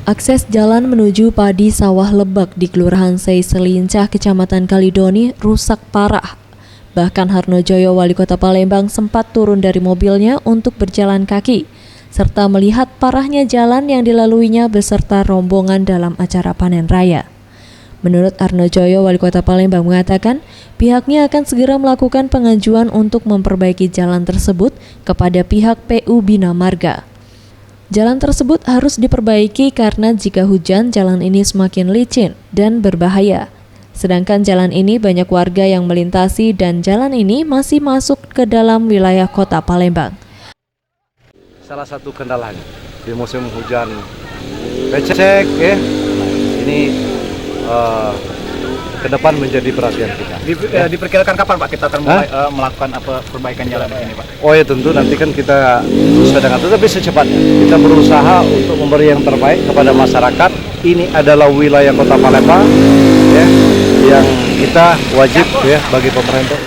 Akses jalan menuju padi sawah Lebak di Kelurahan Sei Selincah, Kecamatan Kalidoni rusak parah. Bahkan Harnojoyo, Wali Kota Palembang, sempat turun dari mobilnya untuk berjalan kaki, serta melihat parahnya jalan yang dilaluinya beserta rombongan dalam acara panen raya. Menurut Harnojoyo, Wali Kota Palembang mengatakan pihaknya akan segera melakukan pengajuan untuk memperbaiki jalan tersebut kepada pihak PU Bina Marga. Jalan tersebut harus diperbaiki karena jika hujan jalan ini semakin licin dan berbahaya. Sedangkan jalan ini banyak warga yang melintasi dan jalan ini masih masuk ke dalam wilayah kota Palembang. Salah satu kendalanya di musim hujan becek ini ke depan menjadi perhatian kita. Diperkirakan kapan Pak kita akan mulai melakukan perbaikan jalan ini Pak? Oh ya, tentu nanti kan kita sesuai dengan itu, tapi secepatnya kita berusaha untuk memberi yang terbaik kepada masyarakat. Ini adalah wilayah kota Palembang ya, yang kita wajib ya bagi pemerintah.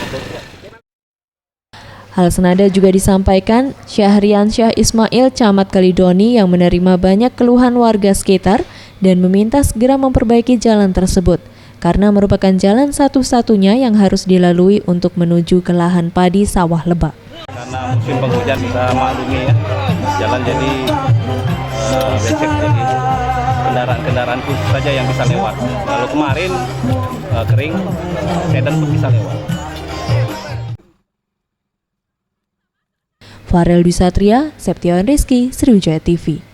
Hal senada juga disampaikan Syahriansyah Ismail, Camat Kalidoni, yang menerima banyak keluhan warga sekitar dan meminta segera memperbaiki jalan tersebut karena merupakan jalan satu-satunya yang harus dilalui untuk menuju ke lahan padi sawah Lebak. Karena musim penghujan kita maklumi ya, jalan jadi becek, jadi kendaraan khusus saja yang bisa lewat. Lalu kemarin kering, sedan pun bisa lewat. Farel Dwi Satria, Septian Rizky, Sriwijaya TV.